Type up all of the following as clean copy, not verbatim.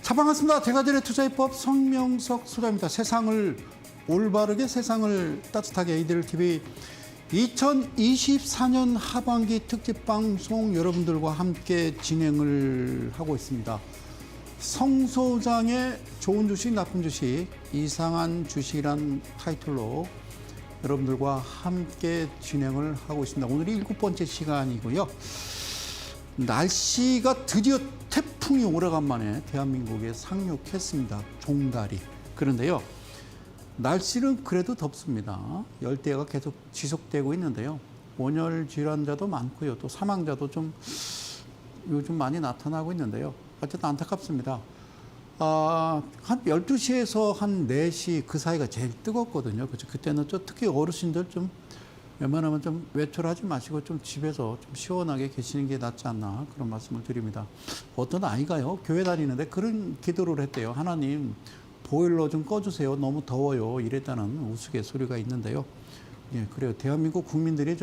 자, 반갑습니다. 대가들의 투자입법 성명석 소장입니다. 세상을 올바르게, 세상을 따뜻하게 이들 TV 2024년 하반기 특집 방송 여러분들과 함께 진행을 하고 있습니다. 성 소장의 좋은 주식, 나쁜 주식, 이상한 주식이란 타이틀로 여러분들과 함께 진행을 하고 있습니다. 오늘이 7번째 시간이고요. 날씨가 드디어 태풍이 오래간만에 대한민국에 상륙했습니다. 종다리. 그런데요, 날씨는 그래도 덥습니다. 열대야가 계속 지속되고 있는데요. 온열 질환자도 많고요. 또 사망자도 좀 요즘 많이 나타나고 있는데요. 어쨌든 안타깝습니다. 한 12시에서 한 4시 그 사이가 제일 뜨겁거든요. 그렇죠? 그때는 또 특히 어르신들 좀 웬만하면 좀 외출하지 마시고 좀 집에서 좀 시원하게 계시는 게 낫지 않나 그런 말씀을 드립니다. 어떤 아이가요, 교회 다니는데 그런 기도를 했대요. 하나님, 보일러 좀 꺼주세요. 너무 더워요. 이랬다는 우스갯소리가 있는데요. 예, 그래요. 대한민국 국민들이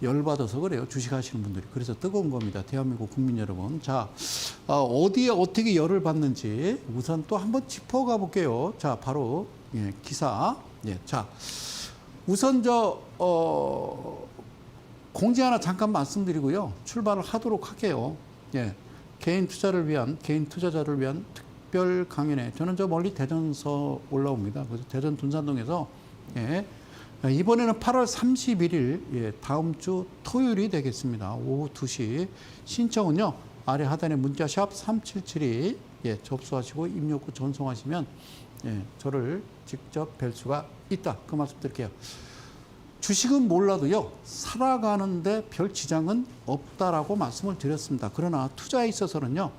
열받아서 그래요. 주식하시는 분들이. 그래서 뜨거운 겁니다. 대한민국 국민 여러분. 자, 어디에 어떻게 열을 받는지 우선 또 한번 짚어가 볼게요. 자, 바로, 예, 기사. 예, 자. 우선 공지 하나 잠깐 말씀드리고요. 출발을 하도록 할게요. 예. 개인 투자자를 위한 특별 강연회. 저는 멀리 대전서 올라옵니다. 그래서 대전 둔산동에서, 예. 이번에는 8월 31일, 예, 다음 주 토요일이 되겠습니다. 오후 2시. 신청은요, 아래 하단에 문자샵 3772, 예, 접수하시고 입력후 전송하시면, 예, 저를 직접 뵐 수가 있다. 그 말씀 드릴게요. 주식은 몰라도요, 살아가는데 별 지장은 없다라고 말씀을 드렸습니다. 그러나 투자에 있어서는요,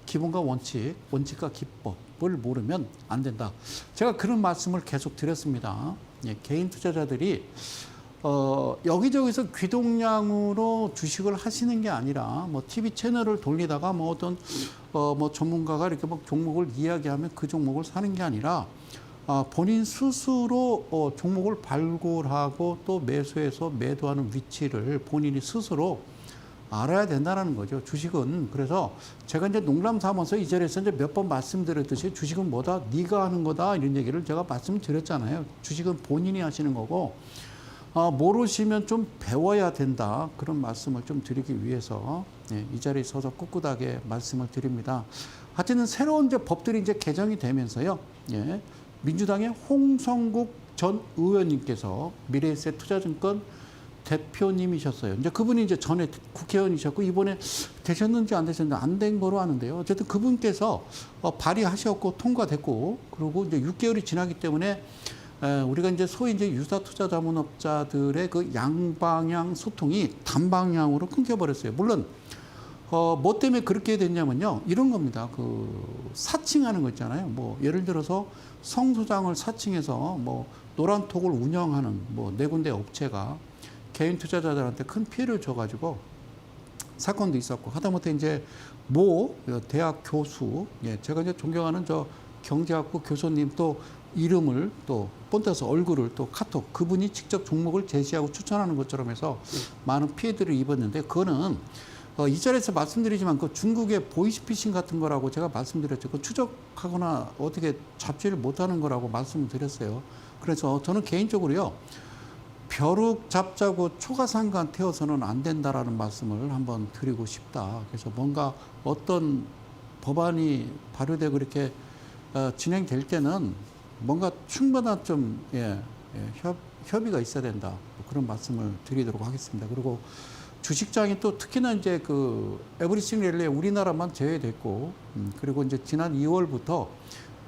기본과 원칙과 기법을 모르면 안 된다. 제가 그런 말씀을 계속 드렸습니다. 예, 개인 투자자들이 여기저기서 귀동냥으로 주식을 하시는 게 아니라 TV 채널을 돌리다가 어떤 전문가가 이렇게 종목을 이야기하면 그 종목을 사는 게 아니라 본인 스스로 종목을 발굴하고 또 매수해서 매도하는 위치를 본인이 스스로 알아야 된다는 거죠. 주식은. 그래서 제가 이제 농담 삼아서 이 자리에서 이제 몇 번 말씀드렸듯이 주식은 뭐다? 네가 하는 거다. 이런 얘기를 제가 말씀드렸잖아요. 주식은 본인이 하시는 거고, 모르시면 좀 배워야 된다. 그런 말씀을 좀 드리기 위해서, 예, 이 자리에 서서 꿋꿋하게 말씀을 드립니다. 하여튼 새로운 법들이 이제 개정이 되면서요. 예, 민주당의 홍성국 전 의원님께서 미래에셋 투자증권 대표님이셨어요. 이제 그분이 이제 전에 국회의원이셨고 이번에 되셨는지 안 되셨는지 안 된 거로 아는데요. 어쨌든 그분께서 발의하셨고 통과됐고, 그리고 이제 6개월이 지나기 때문에 우리가 이제 소위 이제 유사 투자 자문업자들의 그 양방향 소통이 단방향으로 끊겨버렸어요. 물론 뭐 때문에 그렇게 됐냐면요, 이런 겁니다. 사칭하는 거 있잖아요. 예를 들어서 성 소장을 사칭해서 노란톡을 운영하는 네 군데 업체가 개인 투자자들한테 큰 피해를 줘가지고 사건도 있었고, 하다못해 이제 대학 교수, 예, 제가 이제 존경하는 경제학부 교수님 또 이름을 또 본따서 얼굴을 또 카톡, 그분이 직접 종목을 제시하고 추천하는 것처럼 해서 많은 피해들을 입었는데, 그거는 이 자리에서 말씀드리지만 중국의 보이스피싱 같은 거라고 제가 말씀드렸죠. 추적하거나 어떻게 잡지를 못하는 거라고 말씀을 드렸어요. 그래서 저는 개인적으로요, 벼룩 잡자고 초가상관 태워서는 안 된다라는 말씀을 한번 드리고 싶다. 그래서 뭔가 어떤 법안이 발효되고 이렇게 진행될 때는 뭔가 충분한 협의가 있어야 된다. 그런 말씀을 드리도록 하겠습니다. 그리고 주식장이 또 특히나 이제 에브리싱 랠리에 우리나라만 제외됐고, 그리고 이제 지난 2월부터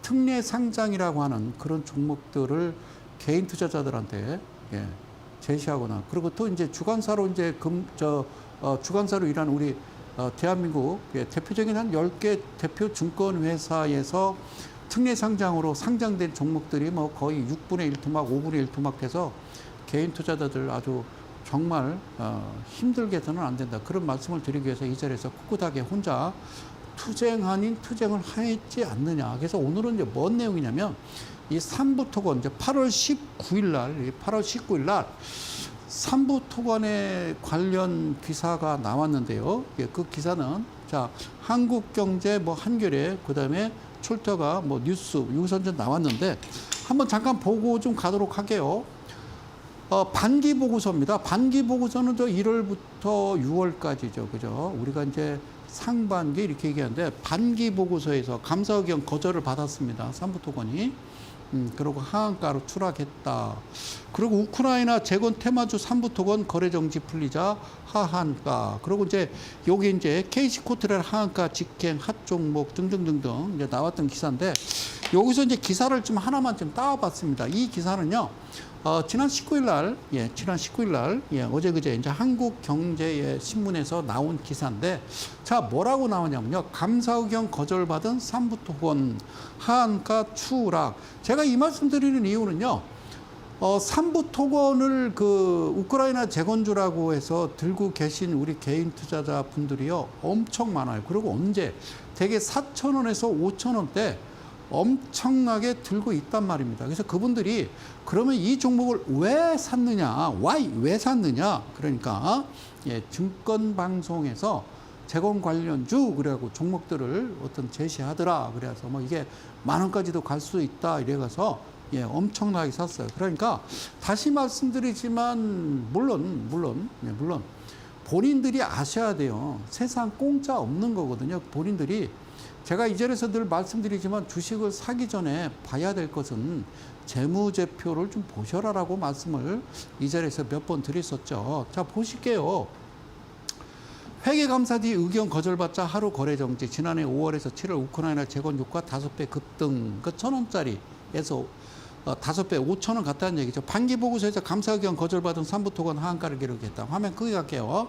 특례 상장이라고 하는 그런 종목들을 개인 투자자들한테, 예, 제시하거나, 그리고 또 이제 주관사로 주관사로 일하는 우리 대한민국, 예, 대표적인 한 10개 대표 증권회사에서 특례 상장으로 상장된 종목들이 거의 6분의 1 토막, 5분의 1 토막 돼서 개인 투자자들 아주 정말 힘들게 해서는 안 된다. 그런 말씀을 드리기 위해서 이 자리에서 꿋꿋하게 혼자 투쟁 아닌 투쟁을 하지 않느냐. 그래서 오늘은 이제 뭔 내용이냐면, 이 삼부토건 이제 8월 19일 날 삼부토건에 관련 기사가 나왔는데요. 그 기사는 자, 한국경제 한겨레, 그다음에 출처가 뭐 뉴스, 유선전 나왔는데 한번 잠깐 보고 좀 가도록 할게요. 반기 보고서입니다. 반기 보고서는 저 1월부터 6월까지죠. 그죠? 우리가 이제 상반기 이렇게 얘기하는데 반기 보고서에서 감사 의견 거절을 받았습니다. 삼부토건이. 그리고 하한가로 추락했다. 그리고 우크라이나 재건 테마주 삼부토건 거래 정지 풀리자 하한가. 그리고 이제 여기 이제 KC코트렐 하한가 직행 핫 종목 등등등등 이제 나왔던 기사인데 여기서 이제 기사를 좀 하나만 좀 따와봤습니다. 이 기사는요. 지난 19일 날, 어제 그제 이제 한국경제 신문에서 나온 기사인데, 자, 뭐라고 나오냐면요. 감사 의견 거절받은 삼부토건 하한가 추락. 제가 이 말씀 드리는 이유는요. 삼부토건을 그 우크라이나 재건주라고 해서 들고 계신 우리 개인 투자자 분들이요. 엄청 많아요. 그리고 언제? 대개 4,000원에서 5,000원대 엄청나게 들고 있단 말입니다. 그래서 그분들이 그러면 이 종목을 왜 샀느냐, 왜 샀느냐, 그러니까 증권 방송에서 재건 관련주 그래갖고 종목들을 어떤 제시하더라. 그래서 뭐 이게 10,000원까지도 갈 수 있다 이래가서 엄청나게 샀어요. 그러니까 다시 말씀드리지만 물론 본인들이 아셔야 돼요. 세상 공짜 없는 거거든요. 본인들이 제가 이 자리에서 늘 말씀드리지만 주식을 사기 전에 봐야 될 것은 재무제표를 좀 보셔라라고 말씀을 이 자리에서 몇 번 드렸었죠. 자, 보실게요. 회계감사 뒤 의견 거절받자 하루 거래 정지. 지난해 5월에서 7월 우크라이나 재건 유가 5배 급등. 그 1,000원짜리에서 5배 5,000원 갔다는 얘기죠. 반기 보고서에서 감사 의견 거절받은 삼부토건 하한가를 기록했다. 화면 크게 갈게요.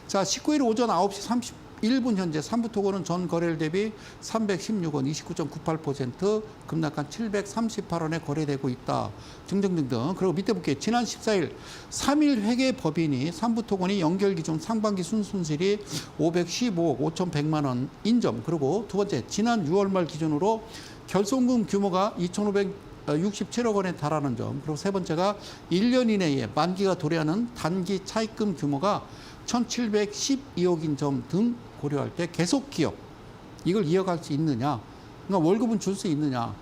자, 19일 오전 9시 31분 현재 삼부토건은 전 거래일 대비 316원 29.98% 급락한 738원에 거래되고 있다. 등등등등. 그리고 밑에 볼게요. 지난 14일 3일 회계법인이 삼부토건이 연결 기준 상반기 순손실이 515억 5,100만 원 인정. 그리고 두 번째, 지난 6월 말 기준으로 결손금 규모가 2,567억 원에 달하는 점. 그리고 세 번째가 1년 이내에 만기가 도래하는 단기 차입금 규모가 1,712억인 점 등 고려할 때 계속 기업, 이걸 이어갈 수 있느냐, 그러니까 월급은 줄 수 있느냐,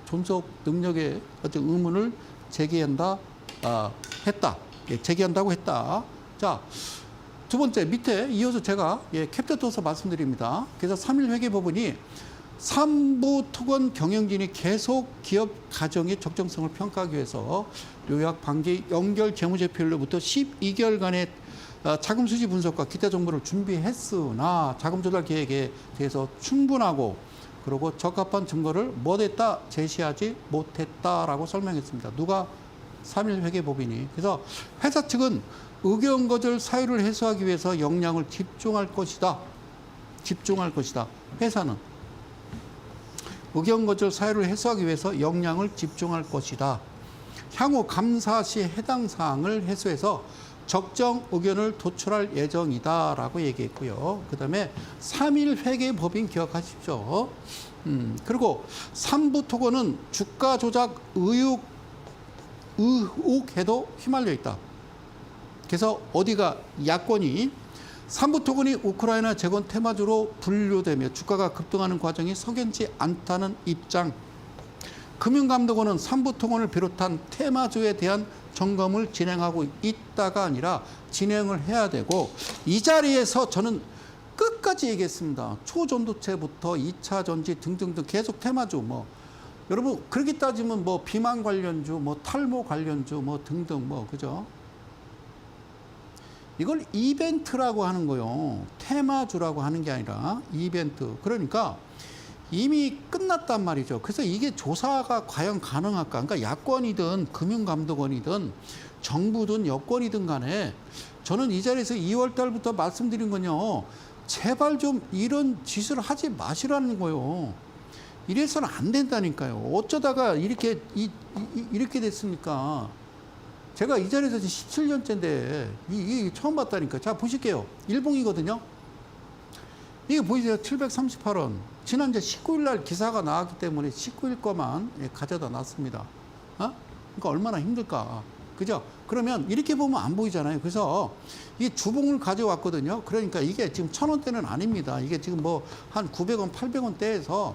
존속 능력의 어떤 의문을 제기한다고 했다. 자, 두 번째 밑에 이어서 제가 캡처해서 말씀드립니다. 그래서 3일 회계법원이 삼부토건 경영진이 계속 기업 가정의 적정성을 평가하기 위해서 요약 반기 연결 재무제표일로부터 12개월간의 자금 수지 분석과 기타 정보를 준비했으나 자금 조달 계획에 대해서 충분하고 그리고 적합한 증거를 못했다 제시하지 못했다라고 설명했습니다. 누가 3일 회계법인이. 그래서 회사 측은 의견 거절 사유를 해소하기 위해서 역량을 집중할 것이다. 회사는 의견 거절 사유를 해소하기 위해서 역량을 집중할 것이다. 향후 감사 시 해당 사항을 해소해서 적정 의견을 도출할 예정이다라고 얘기했고요. 그다음에 3일 회계법인 기억하십시오. 그리고 삼부토건은 주가 조작 의혹에도 휘말려 있다. 그래서 어디가 야권이 삼부토건이 우크라이나 재건 테마주로 분류되며 주가가 급등하는 과정이 석연치 않다는 입장. 금융감독원은 삼부토건을 비롯한 테마주에 대한 점검을 진행하고 있다가 아니라 진행을 해야 되고, 이 자리에서 저는 끝까지 얘기했습니다. 초전도체부터 2차 전지 등등등 계속 테마주 여러분 그렇게 따지면 비만 관련주 탈모 관련주 등등 그죠? 이걸 이벤트라고 하는 거요. 테마주라고 하는 게 아니라 이벤트. 그러니까 이미 끝났단 말이죠. 그래서 이게 조사가 과연 가능할까? 그러니까 야권이든 금융감독원이든 정부든 여권이든 간에 저는 이 자리에서 2월 달부터 말씀드린 건요. 제발 좀 이런 짓을 하지 마시라는 거요. 이래서는 안 된다니까요. 어쩌다가 이렇게 됐습니까? 제가 이 자리에서 17년째인데 이게 처음 봤다니까. 자, 보실게요. 일봉이거든요. 이게 보이세요? 738원. 지난 19일 날 기사가 나왔기 때문에 19일 거만 가져다 놨습니다. 그러니까 얼마나 힘들까. 그죠? 그러면 이렇게 보면 안 보이잖아요. 그래서 이 주봉을 가져왔거든요. 그러니까 이게 지금 1,000원대는 아닙니다. 이게 지금 한 900원, 800원대에서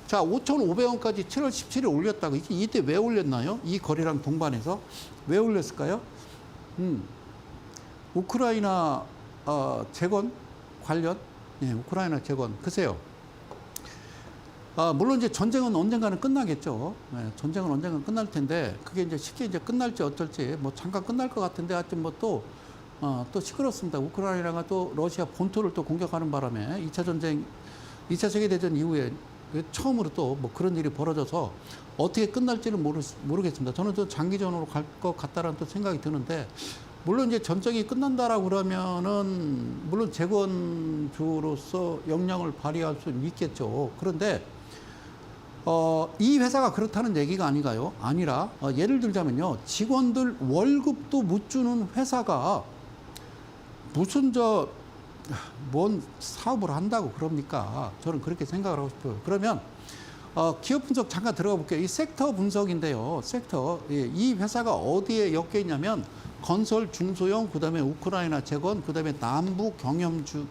자, 5,500원까지 7월 17일에 올렸다고. 이때 왜 올렸나요? 이 거래량 동반해서 왜 올렸을까요? 우크라이나 재건 관련, 네, 우크라이나 재건. 글쎄요. 물론 이제 전쟁은 언젠가는 끝나겠죠. 네, 전쟁은 언젠가는 끝날 텐데 그게 이제 쉽게 이제 끝날지 어떨지 뭐 잠깐 끝날 것 같은데 하여튼 뭐 또 시끄럽습니다. 우크라이나가 또 러시아 본토를 또 공격하는 바람에 2차 전쟁, 2차 세계대전 이후에 처음으로 또 뭐 그런 일이 벌어져서 어떻게 끝날지는 모르겠습니다. 저는 또 장기전으로 갈 것 같다라는 또 생각이 드는데 물론 이제 전쟁이 끝난다라고 그러면은 물론 재건주로서 역량을 발휘할 수 있겠죠. 그런데 이 회사가 그렇다는 얘기가 아니라 예를 들자면요. 직원들 월급도 못 주는 회사가 무슨 뭔 사업을 한다고 그럽니까? 저는 그렇게 생각을 하고 싶어요. 그러면 기업 분석 잠깐 들어가 볼게요. 이 섹터 분석인데요. 섹터. 이 회사가 어디에 엮여 있냐면 건설, 중소형, 그다음에 우크라이나 재건, 그다음에 남부 경업주,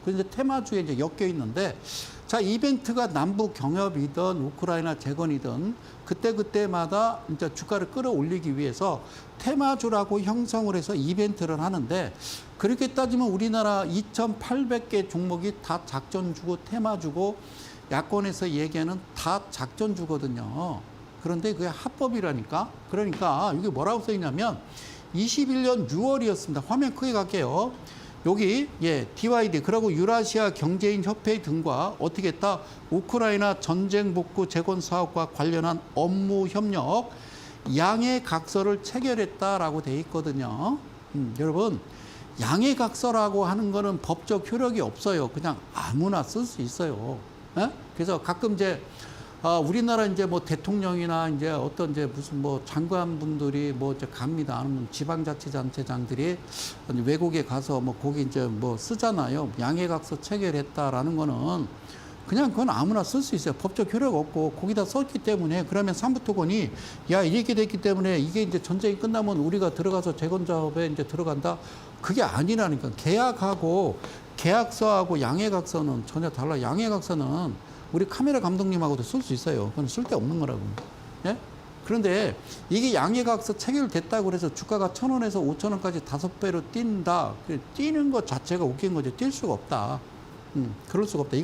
그래서 테마주에 이제 엮여 있는데 자, 이벤트가 남부 경협이든 우크라이나 재건이든 그때마다 이제 주가를 끌어올리기 위해서 테마주라고 형성을 해서 이벤트를 하는데 그렇게 따지면 우리나라 2,800개 종목이 다 작전주고 테마주고 야권에서 얘기하는 다 작전주거든요. 그런데 그게 합법이라니까. 그러니까 이게 뭐라고 써 있냐면 21년 6월이었습니다. 화면 크게 갈게요. 여기 DYD 그리고 유라시아 경제인 협회 등과 어떻게 했다? 우크라이나 전쟁 복구 재건 사업과 관련한 업무 협력 양해각서를 체결했다라고 돼 있거든요. 여러분 양해각서라고 하는 거는 법적 효력이 없어요. 그냥 아무나 쓸 수 있어요. 그래서 가끔 이제 우리나라 이제 뭐 대통령이나 이제 어떤 이제 무슨 뭐 장관분들이 뭐 이제 갑니다. 아니면 지방자치단체장들이 외국에 가서 뭐 거기 이제 뭐 쓰잖아요. 양해각서 체결했다라는 거는 그냥 그건 아무나 쓸 수 있어요. 법적 효력 없고 거기다 썼기 때문에 그러면 삼부토건이 야 이렇게 됐기 때문에 이게 이제 전쟁이 끝나면 우리가 들어가서 재건 작업에 이제 들어간다. 그게 아니라니까. 계약서하고 양해각서는 전혀 달라. 양해각서는 우리 카메라 감독님하고도 쓸 수 있어요. 그건 쓸데없는 거라고. 예? 그런데 이게 양해각서 체결됐다고 해서 주가가 1,000원에서 5,000원까지 5배로 뛴다. 뛰는 것 자체가 웃긴 거죠. 뛸 수가 없다. 그럴 수가 없다.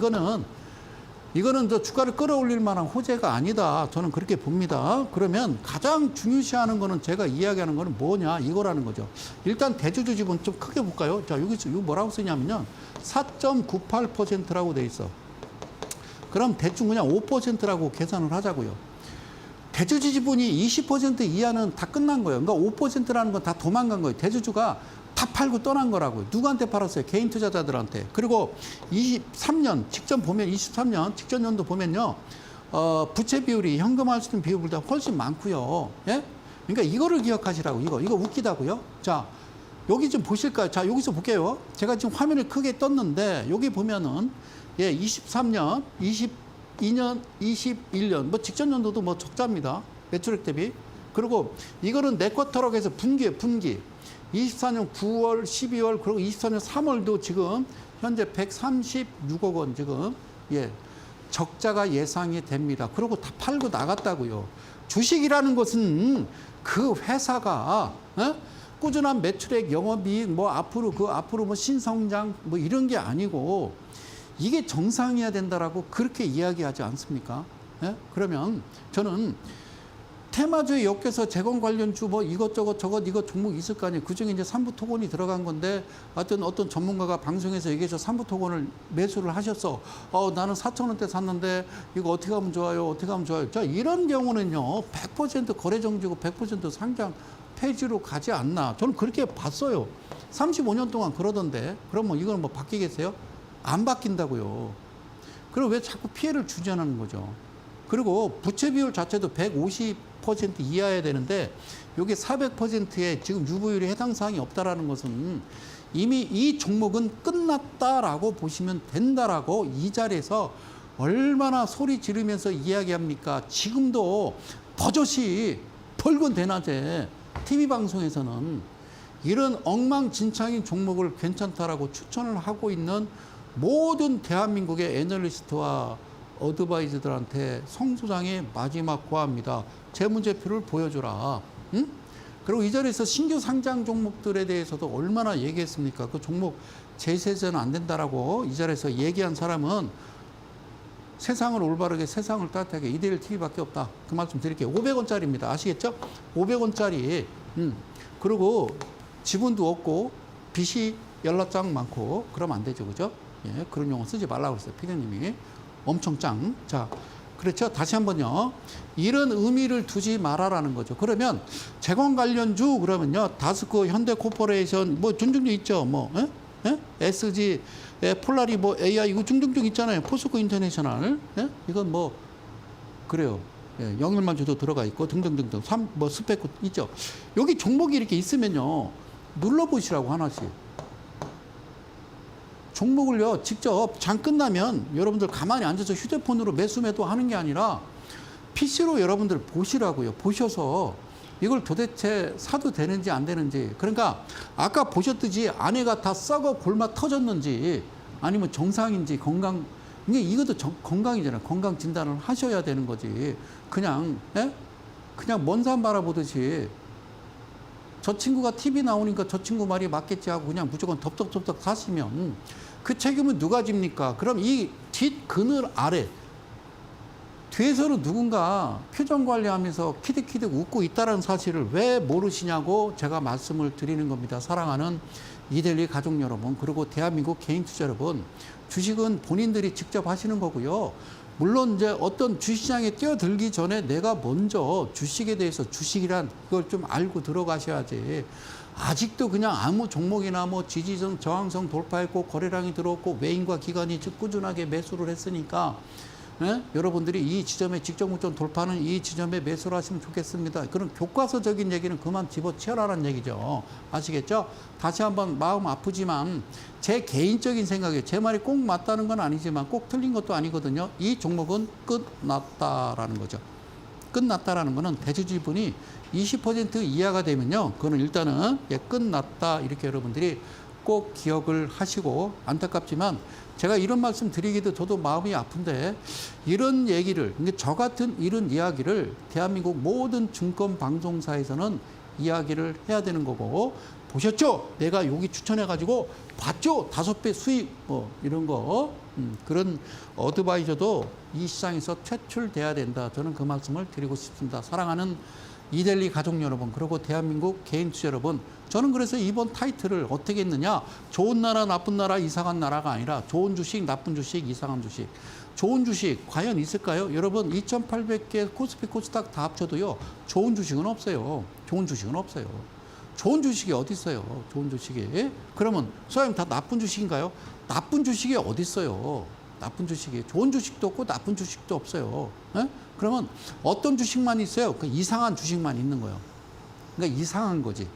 이거는 저 주가를 끌어올릴 만한 호재가 아니다. 저는 그렇게 봅니다. 그러면 가장 중요시하는 거는 제가 이야기하는 거는 뭐냐 이거라는 거죠. 일단 대주주 지분 좀 크게 볼까요? 자, 여기서 이거 뭐라고 쓰냐면요. 4.98%라고 돼 있어. 그럼 대충 그냥 5%라고 계산을 하자고요. 대주주 지분이 20% 이하는 다 끝난 거예요. 그러니까 5%라는 건 다 도망간 거예요. 대주주가 다 팔고 떠난 거라고요. 누구한테 팔았어요? 개인 투자자들한테. 그리고 23년 직전 보면 23년 직전 연도 보면요. 부채 비율이 현금화 수준 비율보다 훨씬 많고요. 예? 그러니까 이거를 기억하시라고. 이거 웃기다고요. 자, 여기 좀 보실까요? 자, 여기서 볼게요. 제가 지금 화면을 크게 떴는데 여기 보면은 23년, 22년, 21년 뭐 직전 연도도 뭐 적자입니다. 매출액 대비. 그리고 이거는 네쿼터라고 해서 분기에 분기. 24년 9월, 12월 그리고 24년 3월도 지금 현재 136억 원 지금 적자가 예상이 됩니다. 그리고 다 팔고 나갔다고요. 주식이라는 것은 그 회사가 꾸준한 매출액, 영업이익, 뭐 앞으로 뭐 신성장 뭐 이런 게 아니고 이게 정상이어야 된다라고 그렇게 이야기하지 않습니까? 그러면 저는 테마주에 엮여서 재건 관련주 뭐 이것저것 이거 종목 있을 거 아니에요. 그중에 이제 삼부토건이 들어간 건데 하여튼 어떤 전문가가 방송에서 얘기해서 삼부토건을 매수를 하셨어. 나는 4,000원대 샀는데 이거 어떻게 하면 좋아요? 어떻게 하면 좋아요? 자, 이런 경우는요. 100% 거래 정지고 100% 상장 폐지로 가지 않나. 저는 그렇게 봤어요. 35년 동안 그러던데. 그럼 뭐 이건 뭐 바뀌겠어요? 안 바뀐다고요. 그럼 왜 자꾸 피해를 주저하는 거죠? 그리고 부채 비율 자체도 150% 이하여야 되는데 여기 400%에 지금 유보율이 해당 사항이 없다라는 것은 이미 이 종목은 끝났다라고 보시면 된다라고 이 자리에서 얼마나 소리 지르면서 이야기합니까? 지금도 버젓이 붉은 대낮에 TV 방송에서는 이런 엉망진창인 종목을 괜찮다라고 추천을 하고 있는 모든 대한민국의 애널리스트와 어드바이저들한테 성 소장의 마지막 고하입니다. 재무제표를 보여줘라. 응? 그리고 이 자리에서 신규 상장 종목들에 대해서도 얼마나 얘기했습니까? 그 종목 제세제는 안 된다라고 이 자리에서 얘기한 사람은 세상을 올바르게 세상을 따뜻하게 이데일 TV밖에 없다. 그 말씀 드릴게요. 500원짜리입니다. 아시겠죠? 500원짜리. 그리고 지분도 없고 빚이 연락장 많고 그러면 안 되죠. 그죠? 예, 그런 용어 쓰지 말라고 했어요. 피디님이. 엄청 짱. 자, 그렇죠. 다시 한번요. 이런 의미를 두지 말아라는 거죠. 그러면 재건 관련주 그러면요. 다스코, 현대코퍼레이션 뭐 중중주 있죠. 뭐 SG, 폴라리 뭐 AI 이거 중중중 있잖아요. 포스코 인터내셔널. 예? 이건 뭐 그래요. 예, 영일만주도 들어가 있고 등등등등. 뭐 스펙 있죠. 여기 종목이 이렇게 있으면요. 눌러보시라고 하나씩. 종목을요, 직접 장 끝나면 여러분들 가만히 앉아서 휴대폰으로 매수 매도 하는 게 아니라 PC로 여러분들 보시라고요. 보셔서 이걸 도대체 사도 되는지 안 되는지. 그러니까 아까 보셨듯이 안에가 다 썩어 골마 터졌는지 아니면 정상인지 건강, 이것도 건강이잖아요. 건강 진단을 하셔야 되는 거지. 그냥, 예? 그냥 먼 산 바라보듯이 저 친구가 TV 나오니까 저 친구 말이 맞겠지 하고 그냥 무조건 덥덕덥덕 사시면 그 책임은 누가 집니까? 그럼 이 뒷 그늘 아래 뒤에서는 누군가 표정 관리하면서 키득키득 웃고 있다는 사실을 왜 모르시냐고 제가 말씀을 드리는 겁니다. 사랑하는 이데일리 가족 여러분, 그리고 대한민국 개인 투자 여러분, 주식은 본인들이 직접 하시는 거고요. 물론 이제 어떤 주시장에 뛰어들기 전에 내가 먼저 주식에 대해서 주식이란 그걸 좀 알고 들어가셔야지. 아직도 그냥 아무 종목이나 뭐 지지선 저항성 돌파했고 거래량이 들어왔고 외인과 기관이 꾸준하게 매수를 했으니까 예? 여러분들이 이 지점에 직전 고점 돌파하는 이 지점에 매수를 하시면 좋겠습니다. 그런 교과서적인 얘기는 그만 집어치워라는 얘기죠. 아시겠죠? 다시 한번 마음 아프지만 제 개인적인 생각이에요. 제 말이 꼭 맞다는 건 아니지만 꼭 틀린 것도 아니거든요. 이 종목은 끝났다라는 거죠. 끝났다라는 거는 대주주분이 20% 이하가 되면요. 그거는 일단은 예, 끝났다. 이렇게 여러분들이 꼭 기억을 하시고, 안타깝지만 제가 이런 말씀 드리기도 저도 마음이 아픈데 이런 얘기를, 저 같은 이런 이야기를 대한민국 모든 증권 방송사에서는 이야기를 해야 되는 거고, 보셨죠? 내가 여기 추천해가지고 봤죠? 5배 수익 뭐 이런 거 그런 어드바이저도 이 시장에서 퇴출돼야 된다. 저는 그 말씀을 드리고 싶습니다. 사랑하는 이데일리 가족 여러분, 그리고 대한민국 개인 투자 여러분, 저는 그래서 이번 타이틀을 어떻게 했느냐, 좋은 나라 나쁜 나라 이상한 나라가 아니라 좋은 주식 나쁜 주식 이상한 주식. 좋은 주식 과연 있을까요? 여러분 2,800개 코스피 코스닥 다 합쳐도요 좋은 주식은 없어요. 좋은 주식은 없어요. 좋은 주식이 어디 있어요? 좋은 주식이. 그러면 소장님 다 나쁜 주식인가요? 나쁜 주식이 어디 있어요? 나쁜 주식이. 좋은 주식도 없고 나쁜 주식도 없어요. 에? 그러면 어떤 주식만 있어요? 그 이상한 주식만 있는 거예요. 그러니까 이상한 거지.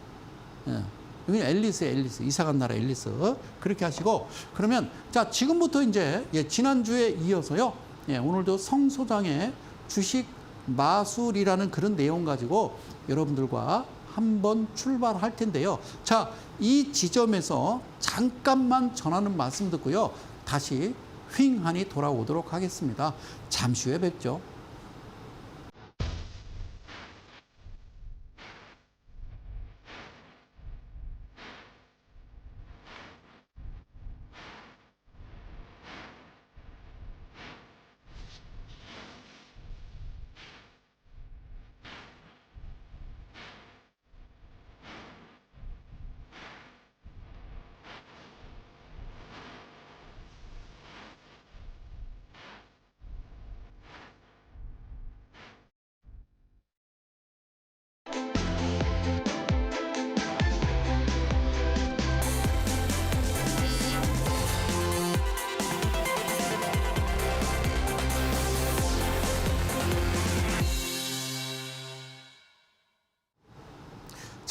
예. 여기는 앨리스예요, 앨리스. 이상한 나라 앨리스. 그렇게 하시고, 그러면 자 지금부터 이제 예, 지난주에 이어서요. 예, 오늘도 성 소장의 주식 마술이라는 그런 내용 가지고 여러분들과 한번 출발할 텐데요. 자, 이 지점에서 잠깐만 전하는 말씀 듣고요. 다시 휑하니 돌아오도록 하겠습니다. 잠시 후에 뵙죠.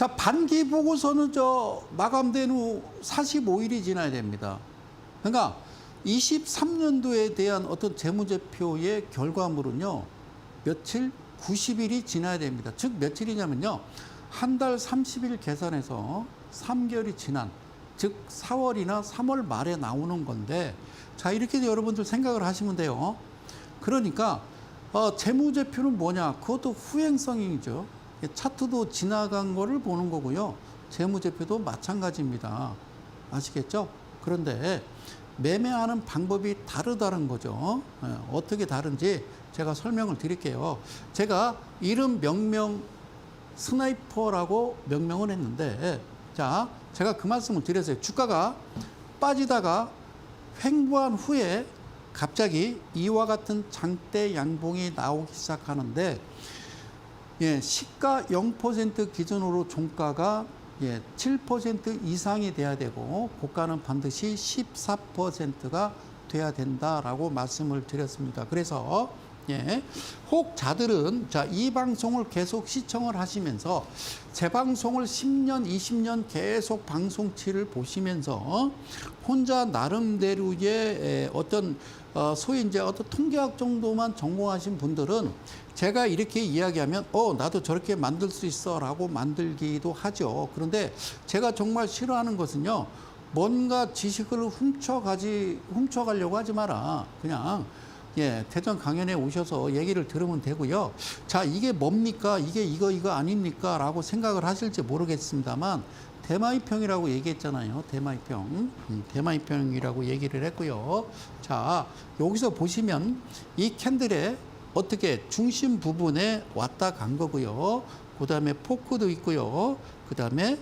자, 반기 보고서는 마감된 후 45일이 지나야 됩니다. 그러니까 23년도에 대한 어떤 재무제표의 결과물은요, 며칠 90일이 지나야 됩니다. 즉, 며칠이냐면요, 한 달 30일 계산해서 3개월이 지난, 즉 4월이나 3월 말에 나오는 건데, 자, 이렇게 여러분들 생각을 하시면 돼요. 그러니까 재무제표는 뭐냐? 그것도 후행성이죠. 차트도 지나간 거를 보는 거고요. 재무제표도 마찬가지입니다. 아시겠죠? 그런데 매매하는 방법이 다르다는 거죠. 어떻게 다른지 제가 설명을 드릴게요. 제가 이름 명명 스나이퍼라고 명명을 했는데, 자, 제가 그 말씀을 드렸어요. 주가가 빠지다가 횡보한 후에 갑자기 이와 같은 장대 양봉이 나오기 시작하는데, 예, 시가 0% 기준으로 종가가 7% 이상이 돼야 되고 고가는 반드시 14%가 돼야 된다라고 말씀을 드렸습니다. 그래서 혹자들은 이 방송을 계속 시청을 하시면서 제 방송을 10년, 20년 계속 방송치를 보시면서 혼자 나름대로의 어떤 소위 이제 어떤 통계학 정도만 전공하신 분들은 제가 이렇게 이야기하면 나도 저렇게 만들 수 있어 라고 만들기도 하죠. 그런데 제가 정말 싫어하는 것은요, 뭔가 지식을 훔쳐가려고 하지 마라. 그냥 대전 강연에 오셔서 얘기를 들으면 되고요. 자, 이게 뭡니까? 이게 이거 아닙니까? 라고 생각을 하실지 모르겠습니다만, 대마이평이라고 얘기했잖아요. 대마이평. 대마이평이라고 얘기를 했고요. 자, 여기서 보시면 이 캔들의 어떻게 중심 부분에 왔다 간 거고요. 그 다음에 포크도 있고요. 그 다음에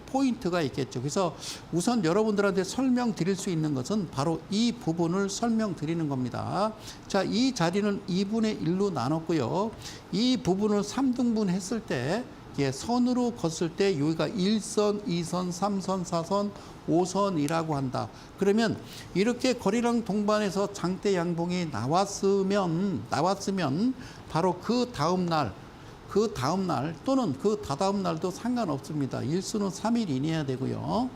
포인트가 있겠죠. 그래서 우선 여러분들한테 설명드릴 수 있는 것은 바로 이 부분을 설명드리는 겁니다. 자, 이 자리는 2분의 1로 나눴고요. 이 부분을 3등분 했을 때 선으로 걷을 때 여기가 1선, 2선, 3선, 4선, 5선이라고 한다. 그러면 이렇게 거리랑 동반해서 장대 양봉이 나왔으면 바로 그 다음 날 또는 그 다다음 날도 상관없습니다. 일수는 3일 이내야 되고요.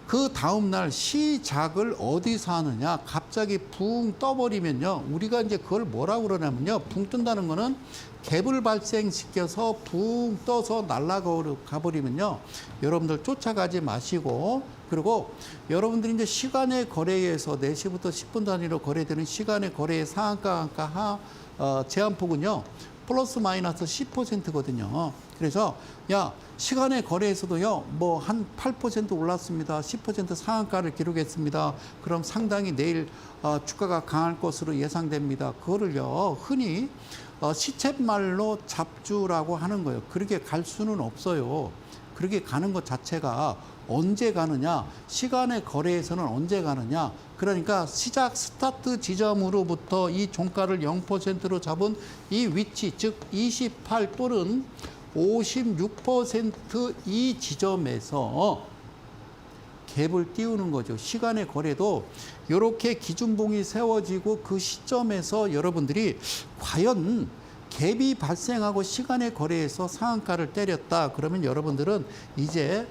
그 다음 날 시작을 어디서 하느냐? 갑자기 붕 떠버리면요. 우리가 이제 그걸 뭐라고 그러냐면요. 붕 뜬다는 거는 갭을 발생시켜서 붕 떠서 날아가 버리면요. 여러분들 쫓아가지 마시고, 그리고 여러분들이 이제 시간의 거래에서 4시부터 10분 단위로 거래되는 시간의 거래의 상한가 제한폭은요. 플러스 마이너스 10%거든요. 그래서 시간의 거래에서도요, 뭐 한 8% 올랐습니다. 10% 상한가를 기록했습니다. 그럼 상당히 내일 주가가 강할 것으로 예상됩니다. 그거를요, 흔히 시쳇말로 잡주라고 하는 거예요. 그렇게 갈 수는 없어요. 그렇게 가는 것 자체가 언제 가느냐, 시간의 거래에서는 언제 가느냐. 그러니까 시작 스타트 지점으로부터 이 종가를 0%로 잡은 이 위치, 즉 28 또는 56% 이 지점에서 갭을 띄우는 거죠. 시간의 거래도 이렇게 기준봉이 세워지고 그 시점에서 여러분들이 과연 갭이 발생하고 시간의 거래에서 상한가를 때렸다. 그러면 여러분들은 이제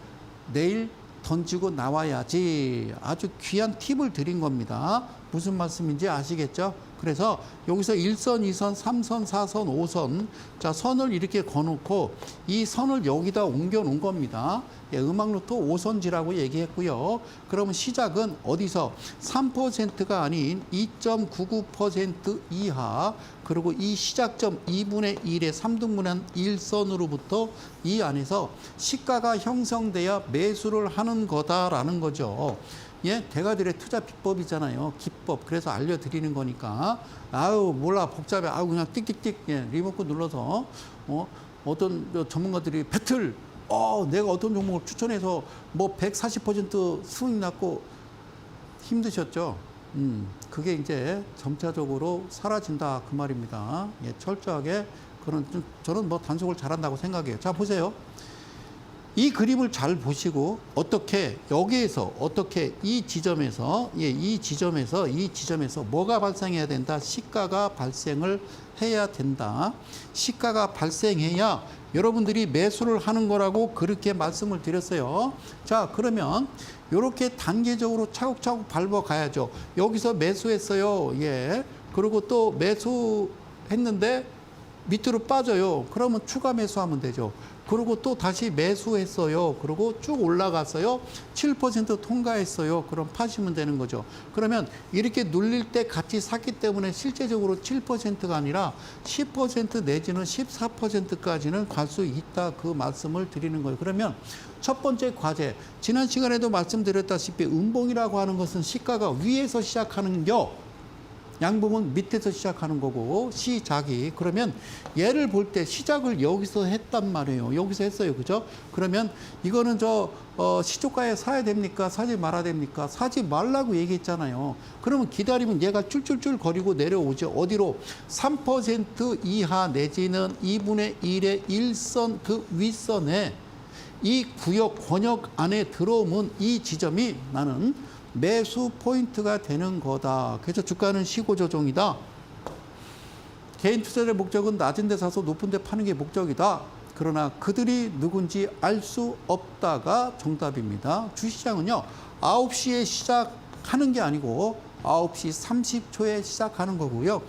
내일 던지고 나와야지. 아주 귀한 팁을 드린 겁니다. 무슨 말씀인지 아시겠죠? 그래서 여기서 1선, 2선, 3선, 4선, 5선. 자, 선을 이렇게 거놓고 이 선을 여기다 옮겨 놓은 겁니다. 음악루트 5선지라고 얘기했고요. 그러면 시작은 어디서 3%가 아닌 2.99% 이하, 그리고 이 시작점 2분의 1의 3등분한 1선으로부터 이 안에서 시가가 형성돼야 매수를 하는 거다라는 거죠. 대가들의 투자 비법이잖아요. 기법. 그래서 알려드리는 거니까. 몰라, 복잡해. 그냥 띡띡띡, 리모컨 눌러서, 어떤 전문가들이 배틀, 내가 어떤 종목을 추천해서 뭐 140% 수익 났고 힘드셨죠? 그게 이제 점차적으로 사라진다. 그 말입니다. 철저하게, 저는 뭐 단속을 잘한다고 생각해요. 자, 보세요. 이 그림을 잘 보시고 여기에서 어떻게 이 지점에서 뭐가 발생해야 된다? 시가가 발생을 해야 된다. 시가가 발생해야 여러분들이 매수를 하는 거라고 그렇게 말씀을 드렸어요. 자, 그러면 이렇게 단계적으로 차곡차곡 밟아 가야죠. 여기서 매수했어요. 그리고 또 매수했는데 밑으로 빠져요. 그러면 추가 매수하면 되죠. 그리고 또 다시 매수했어요. 그리고 쭉 올라갔어요. 7% 통과했어요. 그럼 파시면 되는 거죠. 그러면 이렇게 눌릴 때 같이 샀기 때문에 실제적으로 7%가 아니라 10% 내지는 14%까지는 갈 수 있다. 그 말씀을 드리는 거예요. 그러면 첫 번째 과제, 지난 시간에도 말씀드렸다시피 음봉이라고 하는 것은 시가가 위에서 시작하는 겨, 양봉은 밑에서 시작하는 거고 시작이, 그러면 얘를 볼 때 시작을 여기서 했단 말이에요. 여기서 했어요. 그죠? 그러면 이거는 시초가에 사야 됩니까? 사지 말아야 됩니까? 사지 말라고 얘기했잖아요. 그러면 기다리면 얘가 쫄쫄쫄 거리고 내려오죠. 어디로? 3% 이하 내지는 2분의 1의 1선 그 윗선에 이 구역 권역 안에 들어오면 이 지점이 나는 매수 포인트가 되는 거다. 그래서 주가는 시고 조정이다. 개인 투자자의 목적은 낮은 데 사서 높은 데 파는 게 목적이다. 그러나 그들이 누군지 알 수 없다가 정답입니다. 주시장은요, 9시에 시작하는 게 아니고 9시 30초에 시작하는 거고요.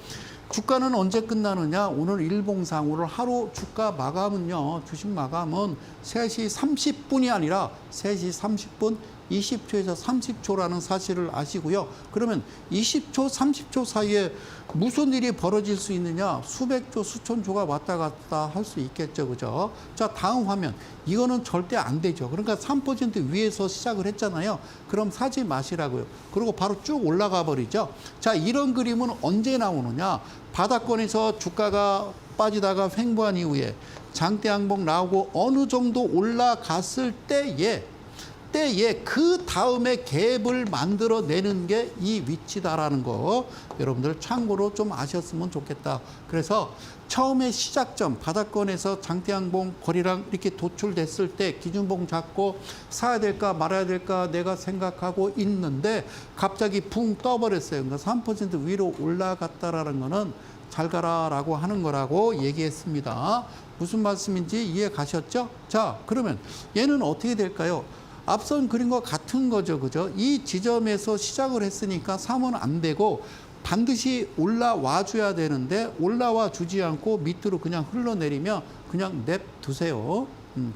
주가는 언제 끝나느냐? 오늘 일봉상 오늘 하루 주가 마감은요, 주식 마감은 3시 30분이 아니라 3시 30분 20초에서 30초라는 사실을 아시고요. 그러면 20초, 30초 사이에 무슨 일이 벌어질 수 있느냐? 수백조, 수천조가 왔다 갔다 할 수 있겠죠. 그죠? 자, 다음 화면. 이거는 절대 안 되죠. 그러니까 3% 위에서 시작을 했잖아요. 그럼 사지 마시라고요. 그리고 바로 쭉 올라가 버리죠. 자, 이런 그림은 언제 나오느냐? 바닥권에서 주가가 빠지다가 횡보한 이후에 장대 양봉 나오고 어느 정도 올라갔을 때에 그 다음에 갭을 만들어내는 게 이 위치다라는 거 여러분들 참고로 좀 아셨으면 좋겠다. 그래서 처음에 시작점 바닥권에서 장대양봉 거리랑 이렇게 도출됐을 때 기준봉 잡고 사야 될까 말아야 될까 내가 생각하고 있는데 갑자기 붕 떠버렸어요. 그러니까 3% 위로 올라갔다라는 거는 잘 가라라고 하는 거라고 얘기했습니다. 무슨 말씀인지 이해 가셨죠? 자, 그러면 얘는 어떻게 될까요? 앞선 그림과 같은 거죠. 그죠? 이 지점에서 시작을 했으니까 사면 안 되고 반드시 올라와 줘야 되는데 올라와 주지 않고 밑으로 그냥 흘러내리면 그냥 냅두세요.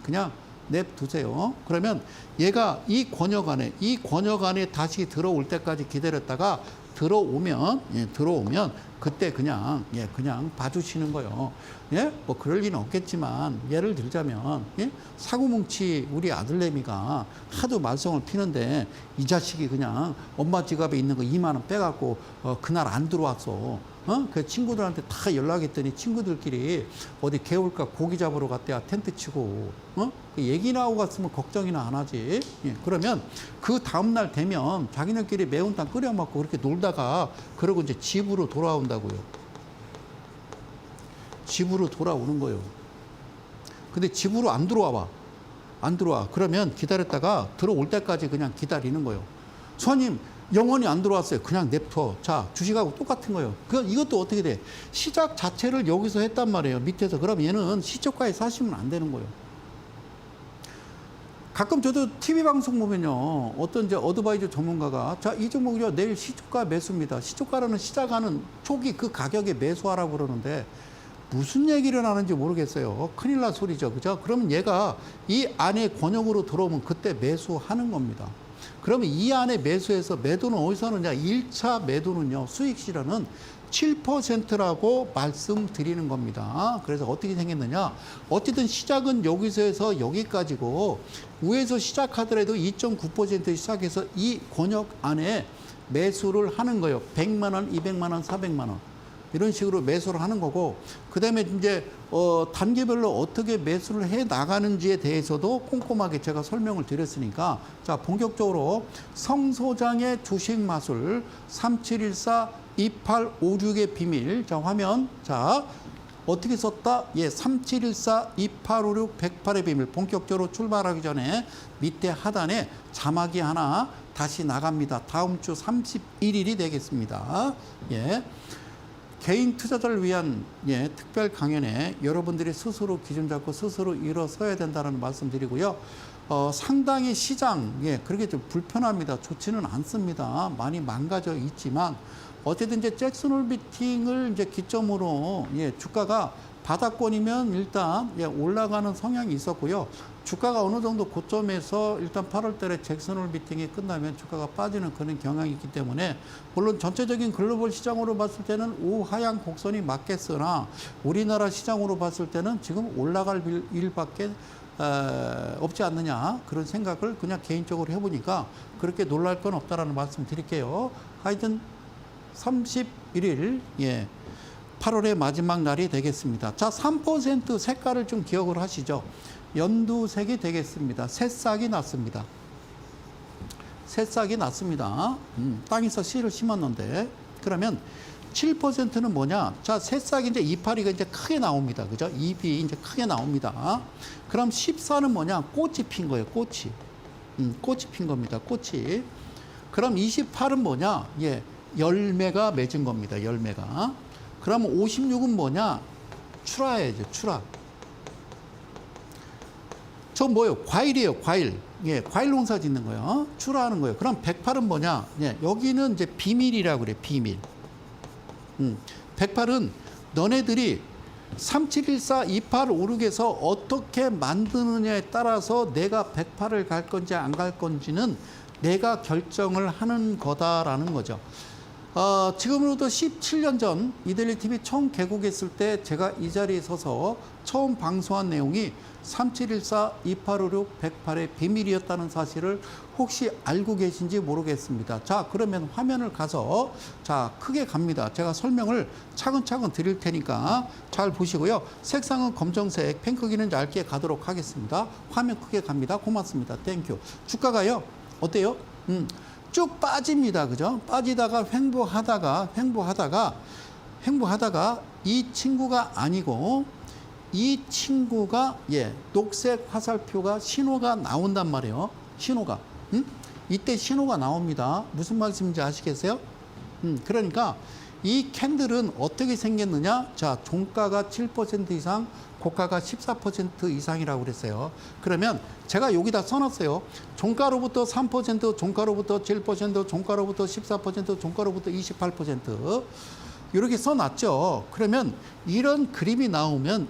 그냥 냅두세요. 그러면 얘가 이 권역 안에 다시 들어올 때까지 기다렸다가 들어오면 그때 그냥 봐주시는 거예요. 예? 뭐 그럴 리는 없겠지만 예를 들자면 사고뭉치 우리 아들내미가 하도 말썽을 피는데 이 자식이 그냥 엄마 지갑에 있는 거 2만 원 빼갖고 그날 안 들어왔어. 그 친구들한테 다 연락했더니 친구들끼리 어디 개울가 고기 잡으러 갔대야 텐트 치고 그 얘기 나오고 갔으면 걱정이나 안 하지. 예, 그러면 그 다음날 되면 자기네끼리 매운탕 끓여 먹고 그렇게 놀다가 그러고 이제 집으로 돌아온다고요. 집으로 돌아오는 거예요. 근데 집으로 안 들어와. 그러면 기다렸다가 들어올 때까지 그냥 기다리는 거예요. 손님 영원히 안 들어왔어요. 그냥 냅둬. 자, 주식하고 똑같은 거예요. 이것도 어떻게 돼? 시작 자체를 여기서 했단 말이에요. 밑에서. 그럼 얘는 시초가에 사시면 안 되는 거예요. 가끔 저도 TV 방송 보면요. 어떤 이제 어드바이저 전문가가 자, 이 종목이요. 내일 시초가 매수입니다. 시초가라는 시작하는 초기 그 가격에 매수하라고 그러는데 무슨 얘기를 하는지 모르겠어요. 큰일 날 소리죠. 그죠? 그러면 얘가 이 안에 권역으로 들어오면 그때 매수하는 겁니다. 그러면 이 안에 매수해서 매도는 어디서 하느냐? 1차 매도는요. 수익 실현은 7%라고 말씀드리는 겁니다. 그래서 어떻게 생겼느냐? 어쨌든 시작은 여기서 해서 여기까지고 위에서 시작하더라도 2.9% 시작해서 이 권역 안에 매수를 하는 거예요. 100만 원, 200만 원, 400만 원. 이런 식으로 매수를 하는 거고 그다음에 이제 단계별로 어떻게 매수를 해 나가는지에 대해서도 꼼꼼하게 제가 설명을 드렸으니까 자, 본격적으로 성 소장의 주식 마술 3714-2856의 비밀. 자, 화면. 자, 어떻게 썼다? 예, 3714-2856-108의 비밀. 본격적으로 출발하기 전에 밑에 하단에 자막이 하나 다시 나갑니다. 다음 주 31일이 되겠습니다. 예. 개인 투자자를 위한 특별 강연에 여러분들이 스스로 기준 잡고 스스로 일어서야 된다는 말씀 드리고요. 상당히 시장, 그렇게 좀 불편합니다. 좋지는 않습니다. 많이 망가져 있지만 어쨌든 이제 잭슨홀 미팅을 이제 기점으로 주가가 바닥권이면 일단 올라가는 성향이 있었고요. 주가가 어느 정도 고점에서 일단 8월 달에 잭슨홀 미팅이 끝나면 주가가 빠지는 그런 경향이 있기 때문에 물론 전체적인 글로벌 시장으로 봤을 때는 우하향 곡선이 맞겠으나 우리나라 시장으로 봤을 때는 지금 올라갈 일밖에 없지 않느냐 그런 생각을 그냥 개인적으로 해보니까 그렇게 놀랄 건 없다라는 말씀 드릴게요. 하여튼 31일 8월의 마지막 날이 되겠습니다. 자, 3% 색깔을 좀 기억을 하시죠. 연두색이 되겠습니다. 새싹이 났습니다. 새싹이 났습니다. 땅에서 씨를 심었는데 그러면 7%는 뭐냐? 자, 새싹이 이제 이파리가 이제 크게 나옵니다. 그죠? 잎이 이제 크게 나옵니다. 그럼 14는 뭐냐? 꽃이 핀 거예요. 꽃이. 꽃이 핀 겁니다. 꽃이. 그럼 28은 뭐냐? 열매가 맺은 겁니다. 열매가. 그러면 56은 뭐냐? 출하야죠. 출하. 저 뭐예요? 과일이에요. 과일. 과일 농사 짓는 거예요. 출하하는 거예요. 그럼 108은 뭐냐? 여기는 이제 비밀이라고 그래. 비밀. 108은 너네들이 3714 28 오르게서 어떻게 만드느냐에 따라서 내가 108을 갈 건지 안 갈 건지는 내가 결정을 하는 거다라는 거죠. 지금으로부터 17년 전 이데일리 TV 처음 개국했을 때 제가 이 자리에 서서 처음 방송한 내용이 3714 2856 108의 비밀이었다는 사실을 혹시 알고 계신지 모르겠습니다. 자, 그러면 화면을 가서 자, 크게 갑니다. 제가 설명을 차근차근 드릴 테니까 잘 보시고요. 색상은 검정색, 펜크기는 얇게 가도록 하겠습니다. 화면 크게 갑니다. 고맙습니다. 땡큐. 주가가요. 어때요? 쭉 빠집니다. 그죠? 빠지다가 횡보하다가 이 친구가 아니고 이 친구가 녹색 화살표가 신호가 나온단 말이에요. 신호가. 이때 신호가 나옵니다. 무슨 말씀인지 아시겠어요? 그러니까 이 캔들은 어떻게 생겼느냐? 자, 종가가 7% 이상, 고가가 14% 이상이라고 그랬어요. 그러면 제가 여기다 써놨어요. 종가로부터 3%, 종가로부터 7%, 종가로부터 14%, 종가로부터 28%. 이렇게 써놨죠. 그러면 이런 그림이 나오면